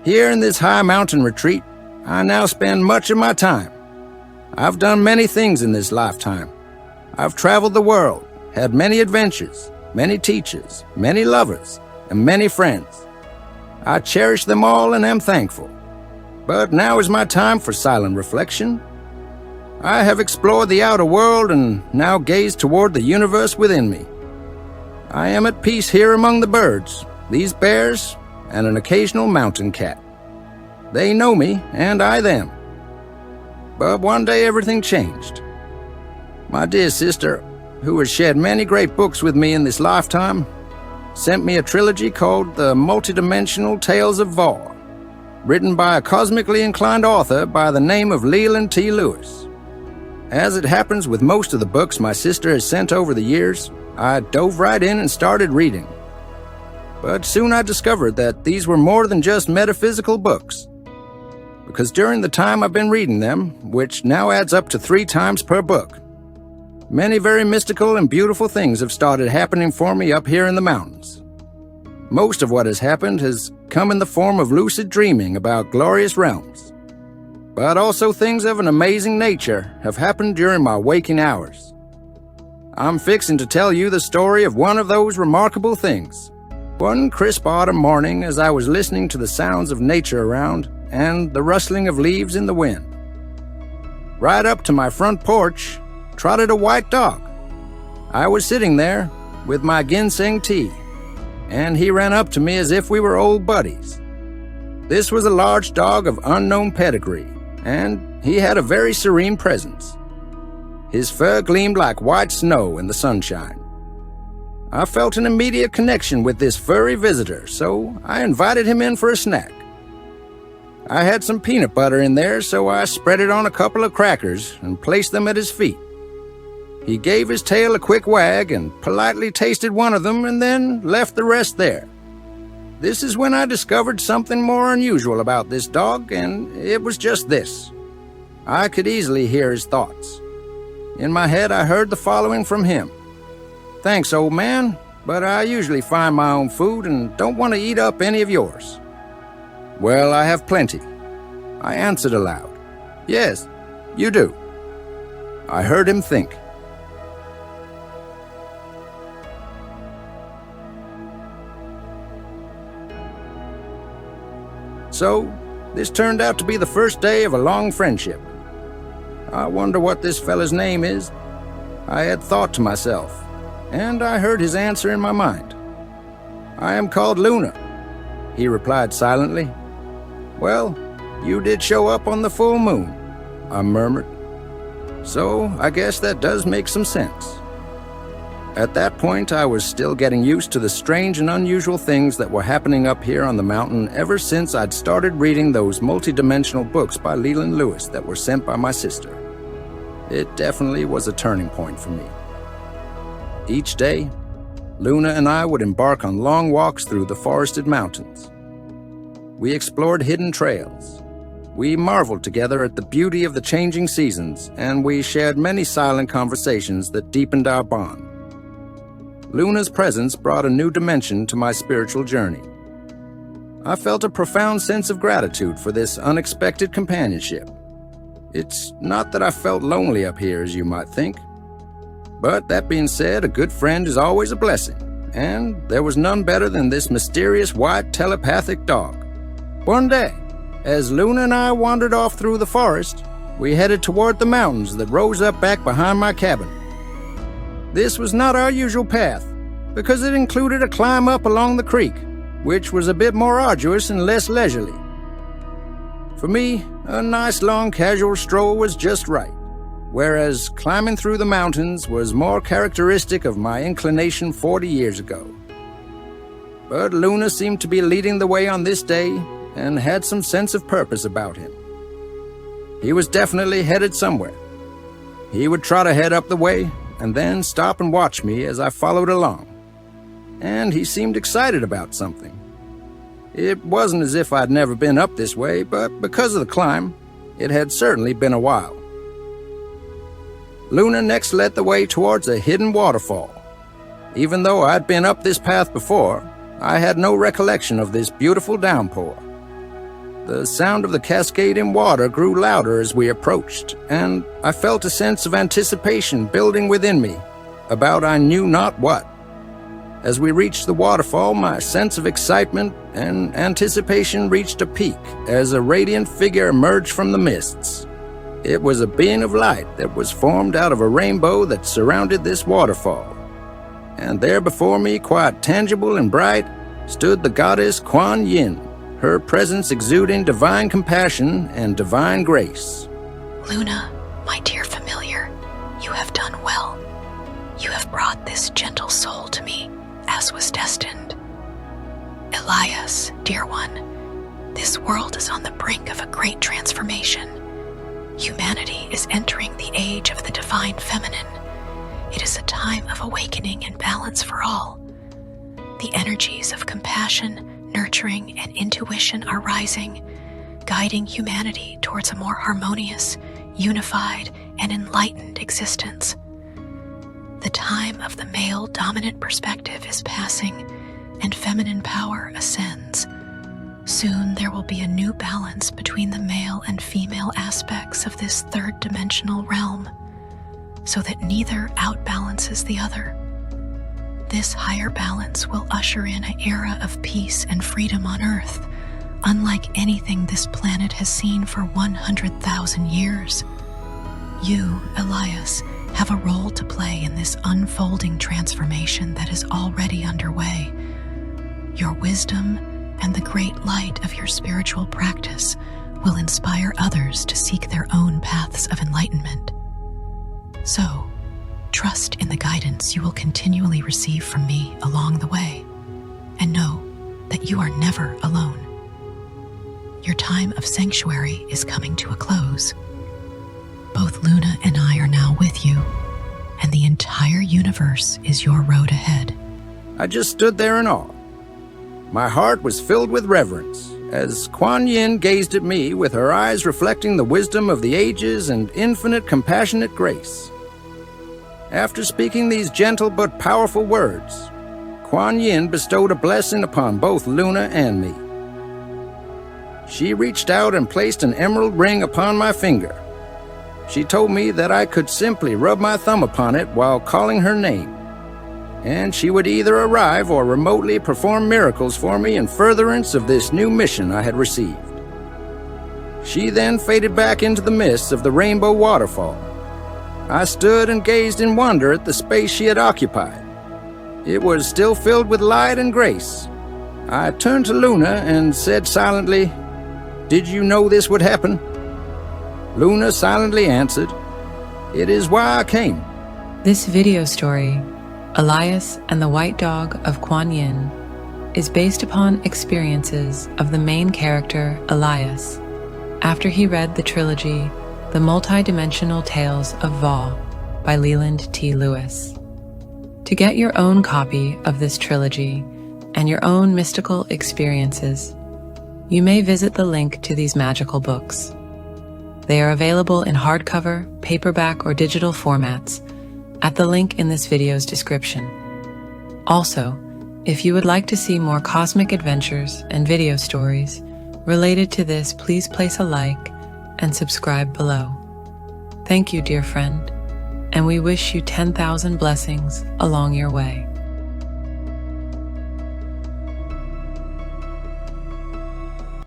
Here in this high mountain retreat, I now spend much of my time. I've done many things in this lifetime. I've traveled the world, had many adventures, many teachers, many lovers, and many friends. I cherish them all and am thankful. But now is my time for silent reflection. I have explored the outer world and now gaze toward the universe within me. I am at peace here among the birds, these bears, and an occasional mountain cat. They know me, and I them. But one day everything changed. My dear sister, who has shared many great books with me in this lifetime, sent me a trilogy called The Multidimensional Tales of Var, written by a cosmically inclined author by the name of Leland T. Lewis. As it happens with most of the books my sister has sent over the years, I dove right in and started reading. But soon I discovered that these were more than just metaphysical books. Because during the time I've been reading them, which now adds up to 3 times per book, many very mystical and beautiful things have started happening for me up here in the mountains. Most of what has happened has come in the form of lucid dreaming about glorious realms. But also things of an amazing nature have happened during my waking hours. I'm fixing to tell you the story of one of those remarkable things. One crisp autumn morning, as I was listening to the sounds of nature around and the rustling of leaves in the wind, right up to my front porch trotted a white dog. I was sitting there with my ginseng tea, and he ran up to me as if we were old buddies. This was a large dog of unknown pedigree, and he had a very serene presence. His fur gleamed like white snow in the sunshine. I felt an immediate connection with this furry visitor, so I invited him in for a snack. I had some peanut butter in there, so I spread it on a couple of crackers and placed them at his feet. He gave his tail a quick wag and politely tasted one of them and then left the rest there. This is when I discovered something more unusual about this dog, and it was just this. I could easily hear his thoughts. In my head, I heard the following from him. "Thanks, old man, but I usually find my own food and don't want to eat up any of yours." "Well, I have plenty," I answered aloud. "Yes, you do." I heard him think. So, this turned out to be the first day of a long friendship. I wonder what this fella's name is. I had thought to myself, and I heard his answer in my mind. "I am called Luna," he replied silently. "Well, you did show up on the full moon," I murmured. "So I guess that does make some sense." At that point, I was still getting used to the strange and unusual things that were happening up here on the mountain ever since I'd started reading those multidimensional books by Leland Lewis that were sent by my sister. It definitely was a turning point for me. Each day, Luna and I would embark on long walks through the forested mountains. We explored hidden trails. We marveled together at the beauty of the changing seasons, and we shared many silent conversations that deepened our bond. Luna's presence brought a new dimension to my spiritual journey. I felt a profound sense of gratitude for this unexpected companionship. It's not that I felt lonely up here, as you might think. But that being said, a good friend is always a blessing, and there was none better than this mysterious white telepathic dog. One day, as Luna and I wandered off through the forest, we headed toward the mountains that rose up back behind my cabin. This was not our usual path, because it included a climb up along the creek, which was a bit more arduous and less leisurely. For me, a nice long casual stroll was just right, whereas climbing through the mountains was more characteristic of my inclination 40 years ago. But Luna seemed to be leading the way on this day and had some sense of purpose about him. He was definitely headed somewhere. He would trot ahead up the way and then stop and watch me as I followed along. And he seemed excited about something. It wasn't as if I'd never been up this way, but because of the climb, it had certainly been a while. Luna next led the way towards a hidden waterfall. Even though I'd been up this path before, I had no recollection of this beautiful downpour. The sound of the cascading water grew louder as we approached, and I felt a sense of anticipation building within me, about I knew not what. As we reached the waterfall, my sense of excitement and anticipation reached a peak as a radiant figure emerged from the mists. It was a being of light that was formed out of a rainbow that surrounded this waterfall. And there before me, quite tangible and bright, stood the goddess Quan, her presence exuding divine compassion and divine grace. Luna, my dear familiar, you have done well. You have brought this gentle soul to me, as was destined. Elias, dear one, this world is on the brink of a great transformation. Humanity is entering the age of the divine feminine. It is a time of awakening and balance for all. The energies of compassion, nurturing, and intuition are rising, guiding humanity towards a more harmonious, unified, and enlightened existence. The time of the male-dominant perspective is passing, and feminine power ascends. Soon there will be a new balance between the male and female aspects of this third-dimensional realm, so that neither outbalances the other. This higher balance will usher in an era of peace and freedom on Earth, unlike anything this planet has seen for 100,000 years. You, Elias, have a role to play in this unfolding transformation that is already underway. Your wisdom and the great light of your spiritual practice will inspire others to seek their own paths of enlightenment. So, trust in the guidance you will continually receive from me along the way, and know that you are never alone. Your time of sanctuary is coming to a close. Both Luna and I are now with you, and the entire universe is your road ahead. I just stood there in awe. My heart was filled with reverence as Quan gazed at me with her eyes reflecting the wisdom of the ages and infinite compassionate grace. After speaking these gentle but powerful words, Quan bestowed a blessing upon both Luna and me. She reached out and placed an emerald ring upon my finger. She told me that I could simply rub my thumb upon it while calling her name, and she would either arrive or remotely perform miracles for me in furtherance of this new mission I had received. She then faded back into the mists of the rainbow waterfall. I stood and gazed in wonder at the space she had occupied. It was still filled with light and grace. I turned to Luna and said silently, "Did you know this would happen?" Luna silently answered, "It is why I came." This video story, Elias and the White Dog of Quan is based upon experiences of the main character, Elias, after he read the trilogy, The Multidimensional Tales of Va by Leland T. Lewis. To get your own copy of this trilogy and your own mystical experiences, you may visit the link to these magical books. They are available in hardcover, paperback, or digital formats at the link in this video's description. Also, if you would like to see more cosmic adventures and video stories related to this, please place a like and subscribe below. Thank you, dear friend, and we wish you 10,000 blessings along your way.